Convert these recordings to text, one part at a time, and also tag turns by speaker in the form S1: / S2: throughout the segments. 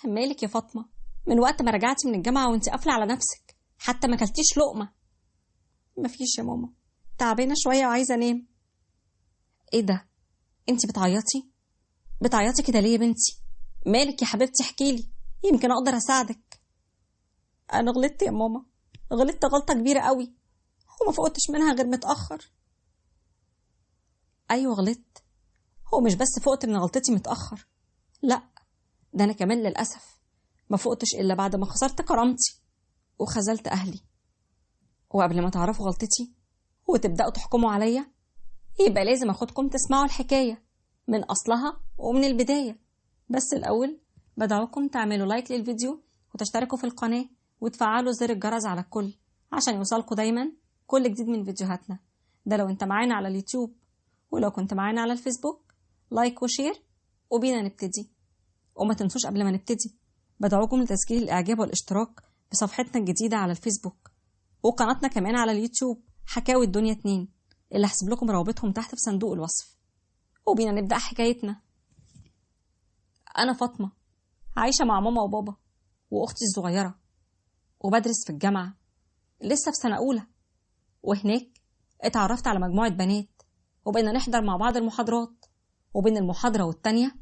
S1: مالك يا فاطمة؟ من وقت ما رجعتي من الجامعة وانت قافلة على نفسك، حتى ما كلتيش لقمة. مفيش يا ماما، تعبانة شوية وعايزة انام. ايه ده؟ انت بتعيطي كده ليه يا بنتي؟ مالك يا حبيبتي؟ احكيلي يمكن اقدر اساعدك. انا غلطت يا ماما، غلطت غلطة كبيرة قوي وما فقتش منها غير متأخر. ايوه غلطت، هو مش بس فقت من غلطتي متأخر، لا ده انا كمان للأسف ما فقتش الا بعد ما خسرت كرامتي وخذلت اهلي. وقبل ما تعرفوا غلطتي وتبدأوا تحكموا عليا، يبقى لازم اخدكم تسمعوا الحكاية من اصلها ومن البداية. بس الاول بدعوكم تعملوا لايك للفيديو وتشتركوا في القناة وتفعلوا زر الجرس على الكل عشان يوصلكوا دايما كل جديد من فيديوهاتنا. ده لو انت معانا على اليوتيوب، ولو كنت معانا على الفيسبوك لايك وشير وبينا نبتدي. وما تنسوش قبل ما نبتدي بدعوكم لتسجيل الاعجاب والاشتراك بصفحتنا الجديدة على الفيسبوك وقناتنا كمان على اليوتيوب حكاوي الدنيا 2 اللي هسيب لكم روابطهم تحت في صندوق الوصف. وبينا نبدأ حكايتنا. أنا فاطمة، عايشة مع ماما وبابا وأختي الصغيرة، وبدرس في الجامعة لسه في سنة أولى. وهناك اتعرفت على مجموعة بنات وبقينا نحضر مع بعض المحاضرات، وبين المحاضرة والتانية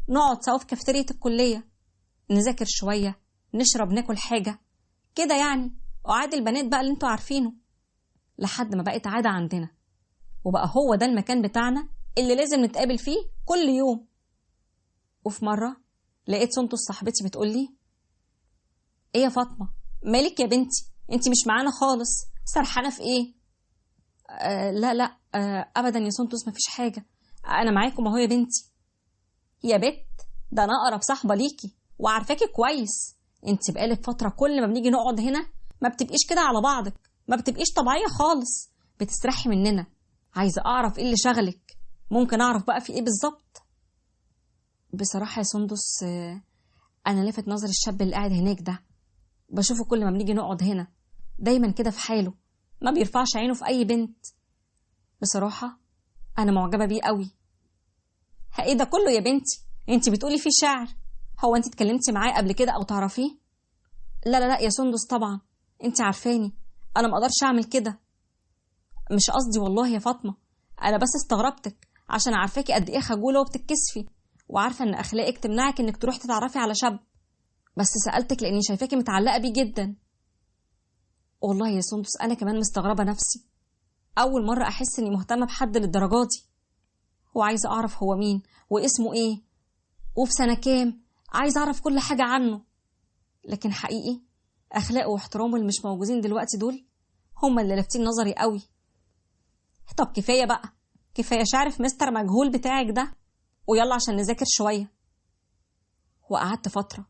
S1: نقعد سوا في كافتيريا الكلية نذاكر شوية، نشرب، ناكل حاجة كده يعني، وعاد البنات بقى اللي انتوا عارفينه. لحد ما بقت عادة عندنا وبقى هو ده المكان بتاعنا اللي لازم نتقابل فيه كل يوم. وفي مرة لقيت سنتوس صاحبتي بتقولي: ايه يا فاطمة مالك يا بنتي؟ انتي مش معانا خالص، سرحانة في ايه؟ لا ابدا يا سنتوس مفيش حاجة، انا معاكم اهو يا بنتي. يا بت، ده انا اقرب صاحبة ليكي وعارفاكي كويس. انتي بقالك فترة كل ما بنيجي نقعد هنا ما بتبقيش كده على بعضك، ما بتبقيش طبيعية خالص، بتسرحي مننا. عايزة اعرف ايه اللي شغلك، ممكن اعرف بقى في ايه بالظبط؟ بصراحة يا سندس انا لفت نظر الشاب اللي قاعد هناك ده، بشوفه كل ما بنيجي نقعد هنا دايما كده في حاله، ما بيرفعش عينه في اي بنت. بصراحة انا معجبة بيه قوي. ايه ده كله يا بنتي؟ انتي بتقولي فيه شعر؟ هو انتي اتكلمتي معاه قبل كده او تعرفيه؟ لا يا سندس طبعا، انتي عارفاني انا ما اقدرش اعمل كده. مش قصدي والله يا فاطمة، انا بس استغربتك عشان عارفاكي قد ايه خجولة وبتتكسفي، وعارفة ان اخلاقك تمنعك انك تروحي تتعرفي على شاب، بس سألتك لاني شايفاكي متعلقة بيه جدا. والله يا سندس انا كمان مستغربة نفسي، اول مرة احس اني مهتمة بحد للدرجة دي، وعايزة اعرف هو مين واسمه ايه وفي سنة كام، عايزة اعرف كل حاجة عنه. لكن حقيقي اخلاقه واحترامه اللي مش موجودين دلوقتي دول هما اللي لافتين نظري قوي. طب كفاية بقى، كفاية شعر في مستر مجهول بتاعك ده، ويلا عشان نذاكر شوية. وقعدت فترة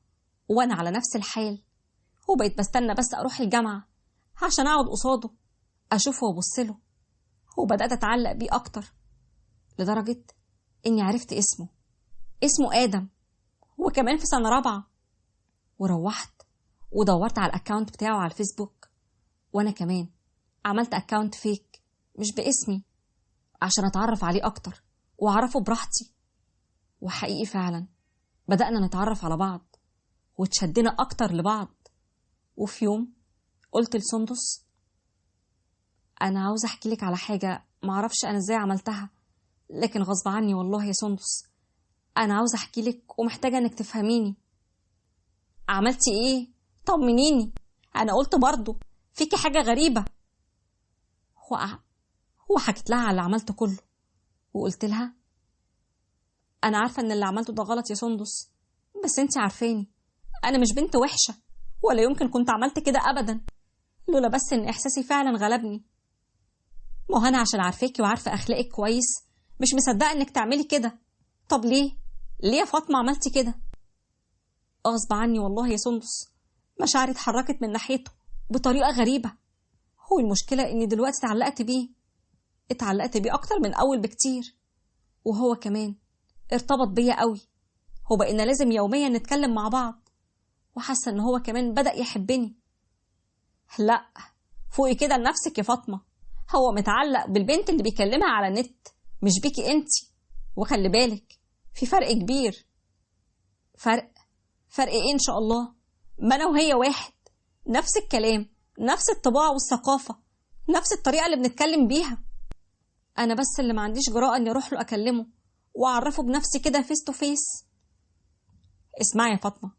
S1: وانا على نفس الحال، وبقيت بستنى بس اروح الجامعة عشان اقعد قصاده اشوفه وابصله، وبدأت اتعلق بيه اكتر لدرجة اني عرفت اسمه آدم، وكمان في سنة رابعة. وروحت ودورت على الاكاونت بتاعه على الفيسبوك، وانا كمان عملت اكاونت فيك مش باسمي عشان اتعرف عليه اكتر واعرفه براحتي. وحقيقي فعلا بدأنا نتعرف على بعض وتشدنا اكتر لبعض. وفي يوم قلت لسندس: انا عاوزة احكي لك على حاجة معرفش انا ازاي عملتها، لكن غصب عني والله يا سندس، انا عاوزة احكي لك ومحتاجة انك تفهميني. عملتي ايه؟ طمنيني، انا قلت برضو فيكي حاجة غريبة. وحكيت لها على اللي عملته كله، وقلت لها: انا عارفة ان اللي عملته ده غلط يا سندس، بس انتي عارفاني انا مش بنت وحشة ولا يمكن كنت عملت كده ابدا، لولا بس ان احساسي فعلا غلبني. ما هو انا عشان عارفاكي وعارفة اخلاقك كويس مش مصدقة انك تعملي كده. طب ليه يا فاطمة عملتي كده؟ غصب عني والله يا سندس، مشاعري اتحركت من ناحيته بطريقة غريبة. هو المشكلة اني دلوقتي اتعلقت بيه اكتر من اول بكتير، وهو كمان ارتبط بيا قوي، وبقينا لازم يوميا نتكلم مع بعض، وحاسة ان هو كمان بدأ يحبني. لا فوقي كده لنفسك يا فاطمة، هو متعلق بالبنت اللي بيكلمها على النت مش بيكي انتي، وخلي بالك في فرق كبير، فرق ايه ان شاء الله؟ ما انا وهي واحد، نفس الكلام، نفس الطباع والثقافة، نفس الطريقة اللي بنتكلم بيها. انا بس اللي ما عنديش جراءة اني اروح له اكلمه واعرفه بنفسي كده فيس تو فيس. اسمعي يا فاطمة،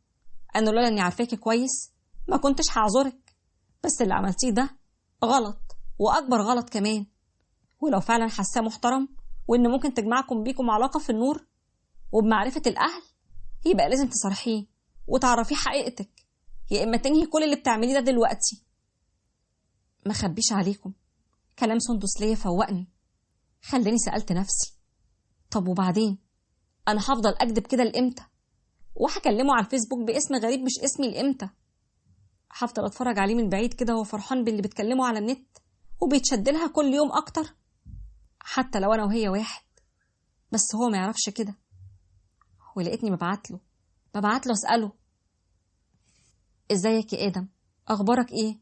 S1: انا لولا اني عارفاكي كويس ما كنتش هعذرك، بس اللي عملتيه ده غلط، واكبر غلط كمان. ولو فعلا حاساه محترم وان ممكن تجمعكم بيكم علاقة في النور وبمعرفة الاهل، يبقى لازم تصارحيه وتعرفيه حقيقتك، يا اما تنهي كل اللي بتعمليه ده دلوقتي. ما خبيش عليكم، كلام سندس ليا فوقني، خلاني سألت نفسي، طب وبعدين؟ انا هفضل اكدب كده لامتى؟ وهكلمه على الفيسبوك باسم غريب مش اسمي لامتى؟ هفضل اتفرج عليه من بعيد كده وهو فرحان باللي بتكلمه على النت وبيتشد لها كل يوم اكتر، حتى لو انا وهي واحد؟ بس هو ما يعرفش كده. ولقيتني ببعت له اساله، ازيك يا ادم، اخبارك ايه؟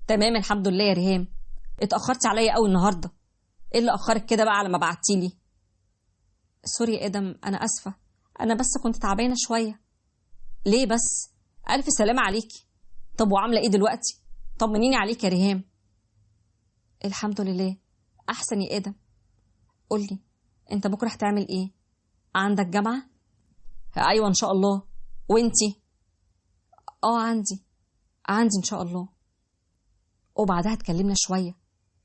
S1: تمام الحمد لله يا ريهام. اتاخرتي عليا قوي النهارده، ايه اللي اخرك كده بقى على ما بعتيلي؟ سوري يا ادم، انا اسفه، انا بس كنت تعبانه شويه. ليه بس؟ الف سلامه عليكي. طب وعامله ايه دلوقتي؟ طمنيني عليك يا ريهام. الحمد لله احسن يا ادم. قولي، انت بكره هتعمل ايه؟ عندك جامعه؟ ايوه ان شاء الله. وانتي؟ عندي ان شاء الله. وبعدها اتكلمنا شويه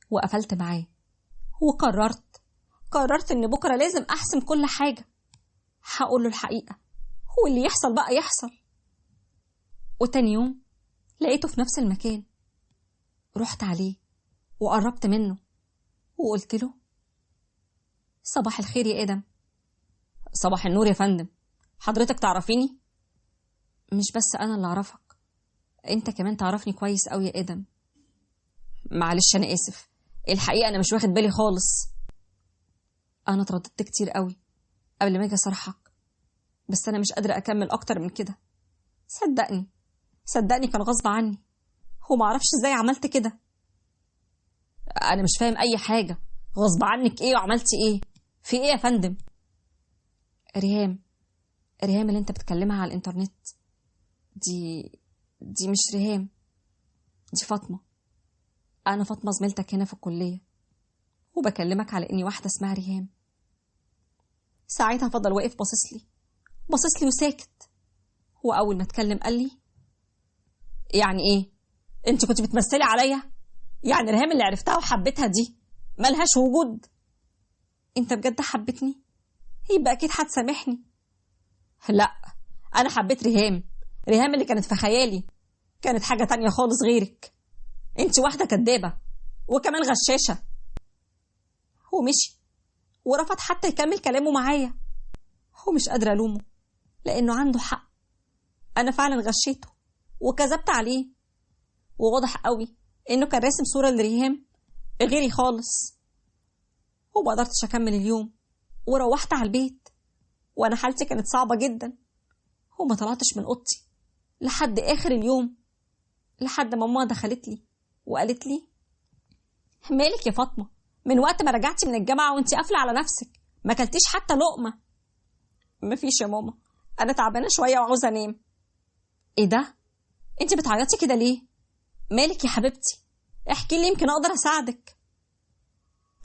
S1: وقفلت معاه، وقررت ان بكره لازم احسم كل حاجه، هقول له الحقيقه واللي يحصل بقى يحصل. وتاني يوم لقيته في نفس المكان، رحت عليه وقربت منه وقلت له، صباح الخير يا ادم. صباح النور يا فندم، حضرتك تعرفيني؟ مش بس انا اللي اعرفك، انت كمان تعرفني كويس قوي يا ادم. معلش انا اسف، الحقيقه انا مش واخد بالي خالص. انا اترددت كتير قوي قبل ما اجي اصارحك، بس انا مش قادره اكمل اكتر من كده. صدقني كان غصب عني، وما اعرفش ازاي عملت كده. انا مش فاهم اي حاجه، غصب عنك ايه وعملتي ايه؟ في ايه يا فندم؟ ريهام اللي انت بتكلمها على الانترنت دي مش ريهام، دي فاطمه. انا فاطمه زميلتك هنا في الكليه، وبكلمك على اني واحده اسمها ريهام. ساعتها فضل واقف باصص لي وساكت، واول ما اتكلم قال لي، يعني ايه؟ انت كنت بتمثلي عليا؟ يعني ريهام اللي عرفتها وحبيتها دي ملهاش وجود؟ انت بجد حبيتني؟ يبقى اكيد هتسامحني. لا، انا حبيت ريهام اللي كانت في خيالي، كانت حاجه تانية خالص غيرك. انت واحده كدابه وكمان غشاشه. ومشي ورفض حتى يكمل كلامه معايا، ومش قادره الومه لانه عنده حق. انا فعلا غشيته وكذبت عليه، وواضح قوي انه كان راسم صوره لريهام غيري خالص. وما قدرتش اكمل اليوم، وروحت على البيت وانا حالتي كانت صعبه جدا، وما طلعتش من اوضتي لحد اخر اليوم، لحد ما ماما دخلت لي وقالت لي، مالك يا فاطمه؟ من وقت ما رجعتي من الجامعه وانتي قافله على نفسك، ما كلتيش حتى لقمه. مفيش يا ماما، انا تعبانه شويه وعاوزه انام. ايه ده؟ انتي بتعيطي كده ليه؟ مالك يا حبيبتي؟ احكي لي يمكن اقدر اساعدك.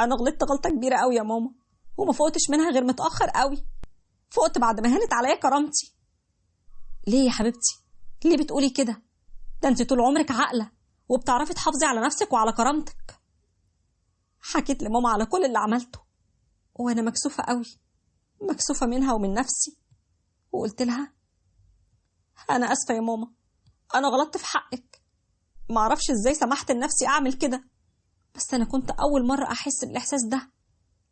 S1: انا غلطت غلطه كبيره قوي يا ماما، وما فوقتش منها غير متاخر قوي. فوقت بعد ما هانت عليا كرامتي. ليه يا حبيبتي؟ ليه بتقولي كده؟ ده انت طول عمرك عاقله وبتعرفي تحافظي على نفسك وعلى كرامتك. حكيت لماما على كل اللي عملته، وانا مكسوفه قوي، مكسوفه منها ومن نفسي. وقلت لها، انا اسفه يا ماما، انا غلطت في حقك، معرفش ازاي سمحت لنفسي اعمل كده، بس انا كنت اول مره احس بالاحساس ده،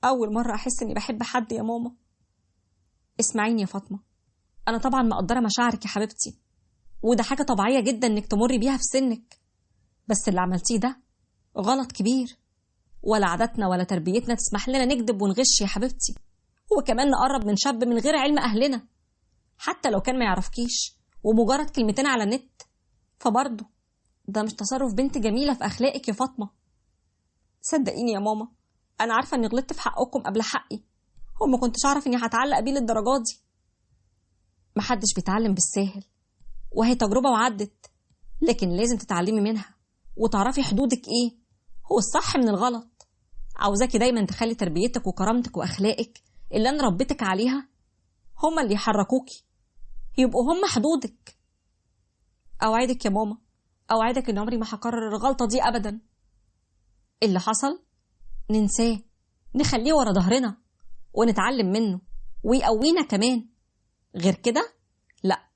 S1: اول مره احس اني بحب حد يا ماما. اسمعيني يا فاطمه، انا طبعا مقدره مشاعرك يا حبيبتي، وده حاجه طبيعيه جدا انك تمري بيها في سنك، بس اللي عملتيه ده غلط كبير، ولا عاداتنا ولا تربيتنا تسمح لنا نكذب ونغش يا حبيبتي، وكمان نقرب من شاب من غير علم اهلنا، حتى لو كان ما يعرفكيش ومجرد كلمتين على النت، فبرضه ده مش تصرف بنت جميله في اخلاقك يا فاطمه. صدقيني يا ماما، انا عارفه اني غلطت في حقكم قبل حقي، وما كنتش اعرف اني هتعلق بيه للدرجه دي. محدش بيتعلم بالساهل، وهي تجربة وعدت، لكن لازم تتعلمي منها وتعرفي حدودك ايه، هو الصح من الغلط. عاوزاكي دايما تخلي تربيتك وكرامتك واخلاقك اللي انا ربيتك عليها هما اللي يحركوكي، يبقوا هما حدودك. اوعدك يا ماما، اوعدك ان عمري ما هكرر الغلطة دي ابدا. اللي حصل ننساه، نخليه ورا ظهرنا ونتعلم منه ويقوينا كمان. غير كده لا،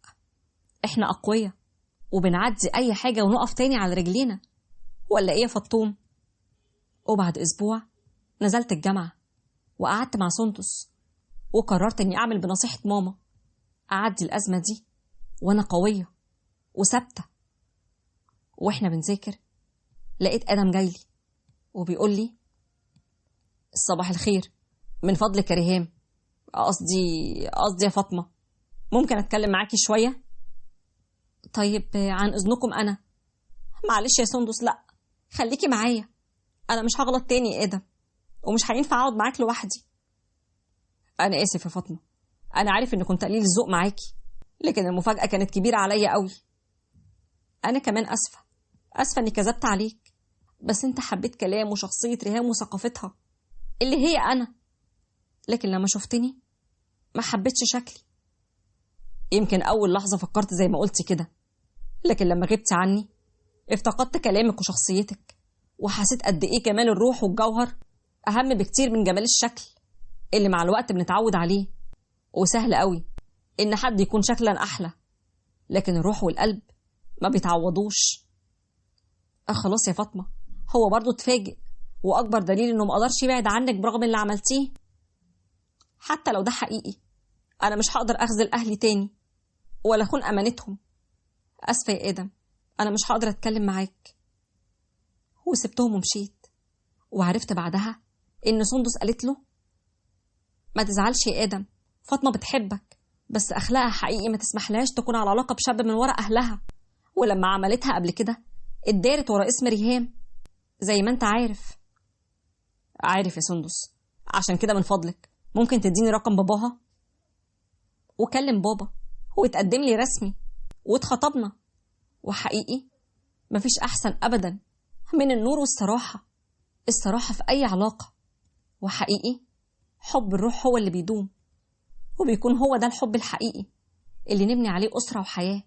S1: احنا اقوياء وبنعدي اي حاجة ونقف تاني على رجلينا، ولا ايه يا فطوم؟ وبعد اسبوع نزلت الجامعة وقعدت مع سندس، وقررت اني اعمل بنصيحة ماما، اعدي الازمة دي وانا قوية وثابتة. واحنا بنذاكر لقيت ادم جايلي وبيقول لي: صباح الخير، من فضلك يا ريهام، قصدي يا فاطمة، ممكن اتكلم معاكي شوية؟ طيب عن اذنكم انا. معلش يا سندس، لا خليكي معايا، انا مش هغلط تاني يا ادم، ومش هينفع اقعد معاك لوحدي. انا اسف يا فاطمة، انا عارف ان كنت قليل الذوق معاكي، لكن المفاجأة كانت كبيرة عليا قوي. انا كمان اسفة اني كذبت عليك، بس انت حبيت كلام وشخصية ريهام وثقافتها اللي هي انا، لكن لما شفتني ما حبيتش شكلي. يمكن اول لحظة فكرت زي ما قلتي كده، لكن لما غبتي عني افتقدت كلامك وشخصيتك، وحسيت قد ايه جمال الروح والجوهر اهم بكتير من جمال الشكل اللي مع الوقت بنتعود عليه. وسهل قوي ان حد يكون شكلا احلى، لكن الروح والقلب ما بيتعوضوش. خلاص يا فاطمة، هو برضو اتفاجئ، واكبر دليل انه مقدرش يبعد عنك برغم اللي عملتيه. حتى لو ده حقيقي، انا مش هقدر اخذل اهلي تاني ولا اخون امانتهم. اسفة يا ادم، انا مش هقدر اتكلم معاك. وسبتهم ومشيت، وعرفت بعدها ان سندس قالت له: ما تزعلش يا ادم، فاطمة بتحبك، بس اخلاقها حقيقي ما تسمحلهاش تكون على علاقة بشاب من ورا اهلها، ولما عملتها قبل كده اتدارت ورا اسم ريهام زي ما انت عارف. عارف يا سندس، عشان كده من فضلك ممكن تديني رقم باباها؟ وكلم بابا واتقدم لي رسمي واتخطبنا، وحقيقي مفيش احسن ابدا من النور والصراحة، الصراحة في اي علاقة. وحقيقي حب الروح هو اللي بيدوم، وبيكون هو ده الحب الحقيقي اللي نبني عليه أسرة وحياة.